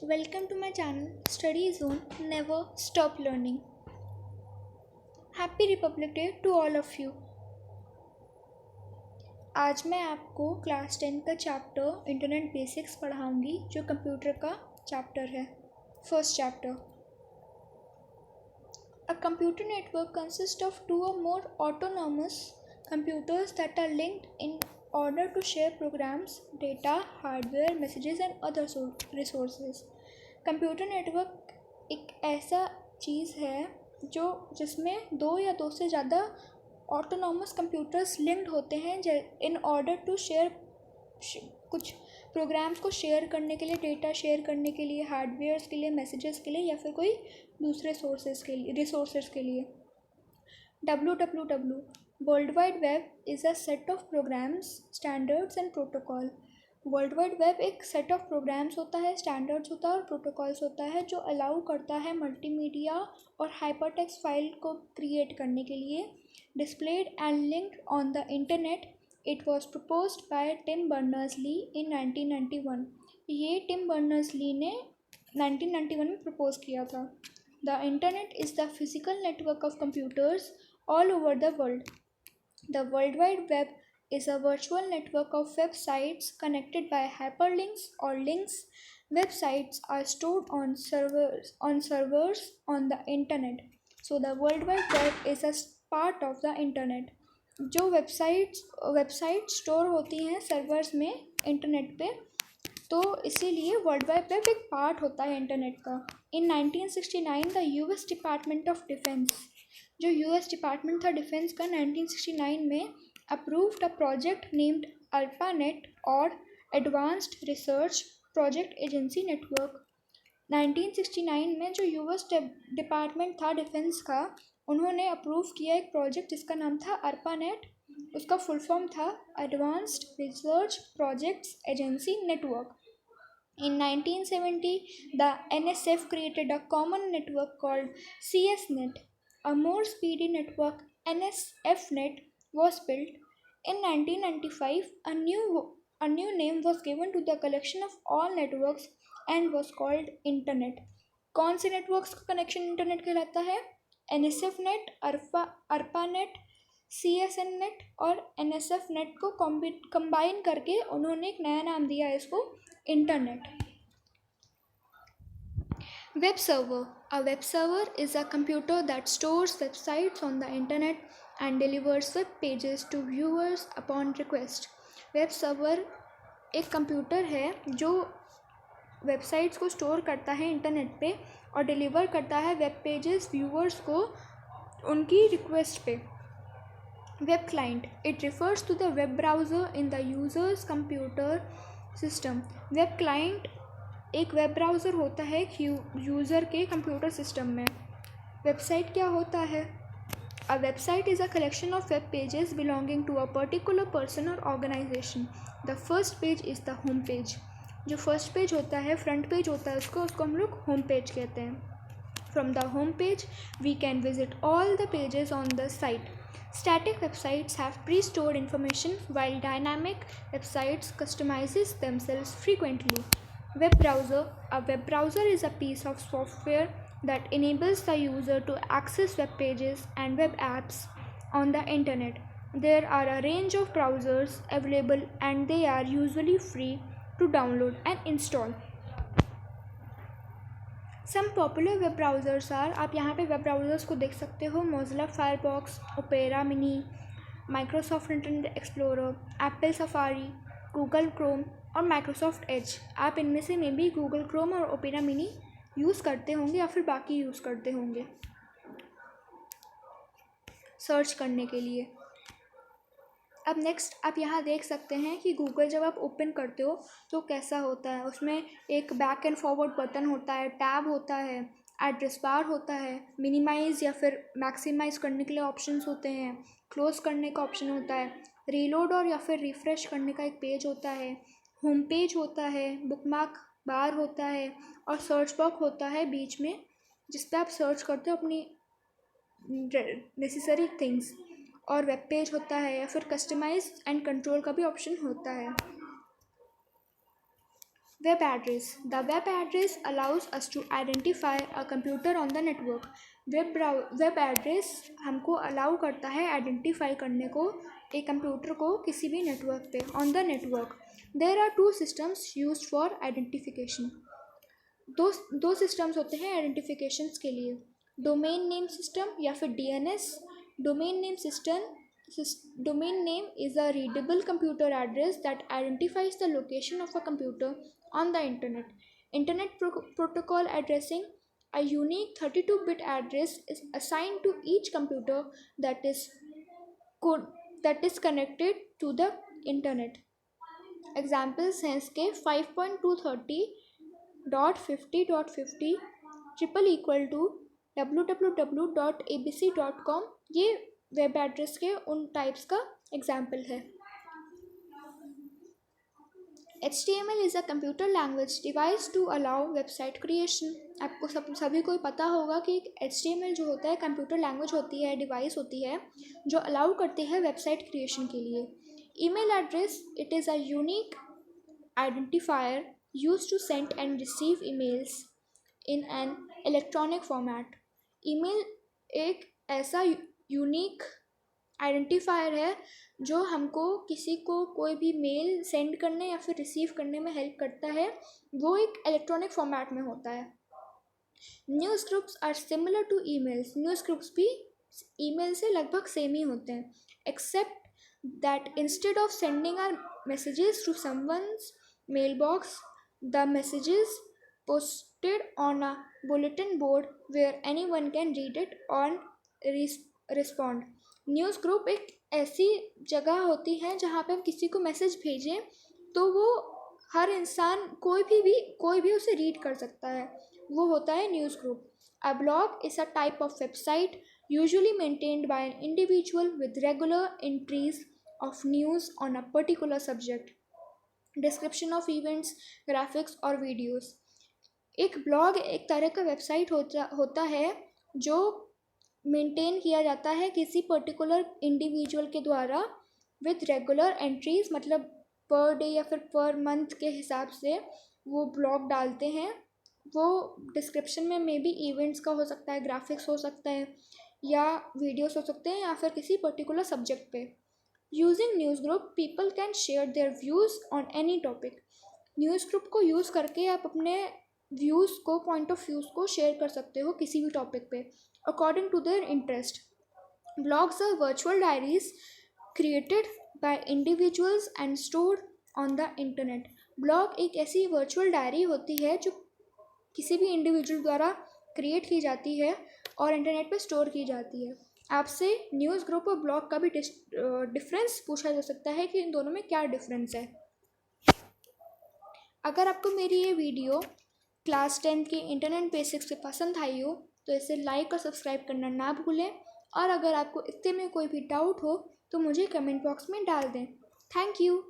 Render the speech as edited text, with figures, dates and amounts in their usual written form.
Welcome to my channel Study Zone Never Stop Learning. Happy Republic Day to all of you. आज मैं आपको class 10 का chapter internet basics पढ़ाऊंगी जो computer का chapter है. First chapter. A computer network consists of two or more autonomous computers that are linked in order to share programs, data, hardware, messages and other resources. Computer network एक ऐसा चीज़ है जिसमें दो या दो से ज़्यादा ऑटोनॉमस कंप्यूटर्स लिंक्ड होते हैं इन ऑर्डर टू शेयर कुछ प्रोग्राम्स को शेयर करने के लिए, डेटा शेयर करने के लिए, हार्डवेयर्स के लिए, मैसेजेस के लिए या फिर कोई दूसरे रिसोर्सेज के लिए. WWW world wide web is a set of programs, standards and protocol. World wide web एक सेट ऑफ प्रोग्राम्स होता है, स्टैंडर्ड्स होता है और प्रोटोकॉल्स होता है जो अलाउ करता है मल्टीमीडिया और हाइपरटेक्स्ट फाइल को क्रिएट करने के लिए. Displayed and linked on the internet. It was proposed by Tim Berners Lee in 1991. ये टिम बर्नर्स-ली ने 1991 में प्रपोज किया था. The internet is the physical network of computers all over the world. The World Wide Web is a virtual network of websites connected by hyperlinks or links. Websites are stored on servers on the internet. So the World Wide Web is a part of the internet. जो website store होती हैं servers में internet पे, तो इसीलिए world wide web एक part होता है इंटरनेट का. इन 1969 the US department of defence, जो US डिपार्टमेंट था डिफेंस का, 1969 में approved a project named ARPANET और advanced research project agency network. 1969 में जो US डिपार्टमेंट था डिफेंस का, उन्होंने अप्रूव किया एक प्रोजेक्ट जिसका नाम था ARPANET. उसका फुल फॉर्म था advanced research projects agency network. In 1970, the NSF created a common network called CSNet. A more speedy network, NSFNet, was built. In 1995, a new name was given to the collection of all networks and was called Internet. कौन से networks का connection internet कहलाता है? NSFNet, ARPANET, CSNet और NSFNet को combine करके उन्होंने एक नया नाम दिया है इसको, internet. Web server. A web server is a computer that stores websites on the internet and delivers web pages to viewers upon request. Web server एक कंप्यूटर है जो वेबसाइट्स को स्टोर करता है इंटरनेट पे और डिलीवर करता है वेब पेजेस व्यूअर्स को उनकी रिक्वेस्ट पे. Web client. It refers to the web browser in the user's computer system. Web client एक वेब ब्राउज़र होता है यूज़र के कंप्यूटर सिस्टम में. वेबसाइट क्या होता है? A website is a collection of web pages belonging to a particular person और organisation. The first page is the home page. जो फर्स्ट पेज होता है, फ्रंट पेज होता है उसको हम लोग होम पेज कहते हैं. From the home page we can visit all the pages on the site. Static websites have pre-stored information while dynamic websites customizes themselves frequently. Web browser. A web browser is a piece of software that enables the user to access web pages and web apps on the internet. There are a range of browsers available and they are usually free to download and install. Some popular web browsers are, आप यहाँ पे web browsers को देख सकते हो, Mozilla Firefox, Opera Mini, Microsoft Internet Explorer, Apple Safari, Google Chrome और Microsoft Edge. आप इनमें से मे बी गूगल क्रोम और ओपेरा मिनी यूज़ करते होंगे या फिर बाकी यूज़ करते होंगे सर्च करने के लिए. अब नेक्स्ट आप यहाँ देख सकते हैं कि गूगल जब आप ओपन करते हो तो कैसा होता है. उसमें एक बैक एंड फॉरवर्ड बटन होता है, टैब होता है, एड्रेस बार होता है, मिनिमाइज़ या फिर मैक्सिमाइज़ करने के लिए ऑप्शंस होते हैं, क्लोज़ करने का ऑप्शन होता है, रीलोड और या फिर रिफ़्रेश करने का एक पेज होता है, होम पेज होता है, बुकमार्क बार होता है और सर्च बॉक्स होता है बीच में जिस पर आप सर्च करते हो अपनी नेसेसरी थिंग्स, और वेब पेज होता है या फिर कस्टमाइज एंड कंट्रोल का भी ऑप्शन होता है. Web address. The web address allows us to identify a computer on the network. Web address हमको अलाउ करता है आइडेंटिफाई करने को एक कंप्यूटर को किसी भी नेटवर्क पे on the network. There are two systems used for identification. दो सिस्टम्स होते हैं आइडेंटिफिकेशंस के लिए. डोमेन नेम सिस्टम या फिर DNS. Domain name is a readable computer address that identifies the location of a computer on the internet. Internet protocol addressing. A unique 32-bit address is assigned to each computer that is connected to the internet. Examples हैं इसके 5.230.50.50 =www.abc.com. ये web address के उन types का example है. HTML is a computer language device to allow website creation. आपको सभी को पता होगा कि HTML जो होता है कंप्यूटर लैंग्वेज होती है, डिवाइस होती है जो अलाउ करती है वेबसाइट क्रिएशन के लिए. Email address. It is a unique identifier used to send and receive emails in an electronic format. Email एक ऐसा यूनिक आइडेंटिफायर है जो हमको किसी को कोई भी मेल सेंड करने या फिर रिसीव करने में हेल्प करता है. वो एक इलेक्ट्रॉनिक फॉर्मेट में होता है. News groups are similar to emails. News groups भी ईमेल से लगभग सेम ही होते हैं except that instead of sending our messages to someone's mailbox, the messages posted on a bulletin board where anyone can read it and respond. News group एक ऐसी जगह होती है जहाँ पे हम किसी को मैसेज भेजें तो वो हर इंसान कोई भी उसे रीड कर सकता है. वो होता है news group. A blog is a type of website usually maintained by an individual with regular entries of news on a particular subject, description of events, graphics और videos. एक ब्लॉग एक तरह का वेबसाइट होता है जो मेंटेन किया जाता है किसी पर्टिकुलर इंडिविजुअल के द्वारा विद रेगुलर एंट्रीज. मतलब पर डे या फिर पर मंथ के हिसाब से वो ब्लॉग डालते हैं. वो डिस्क्रिप्शन में मे बी इवेंट्स का हो सकता है, ग्राफिक्स हो सकता है या वीडियोस हो सकते हैं या फिर किसी पर्टिकुलर सब्जेक्ट पे. Using news group people can share their views on any topic. News group को यूज़ करके आप अपने व्यूज़ को, पॉइंट ऑफ व्यूज़ को शेयर कर सकते हो किसी भी टॉपिक पे according to their interest. Blogs are virtual diaries created by individuals and stored on the internet. Blog एक ऐसी वर्चुअल डायरी होती है जो किसी भी इंडिविजुअल द्वारा क्रिएट की जाती है और इंटरनेट पे स्टोर की जाती है. आपसे न्यूज़ ग्रुप और ब्लॉग का भी डिफरेंस पूछा जा सकता है कि इन दोनों में क्या डिफरेंस है. अगर आपको मेरी ये वीडियो क्लास 10 की इंटरनेट बेसिक्स पे पसंद आई हो तो इसे लाइक और सब्सक्राइब करना ना भूलें. और अगर आपको इतने में कोई भी डाउट हो तो मुझे कमेंट बॉक्स में डाल दें. Thank you.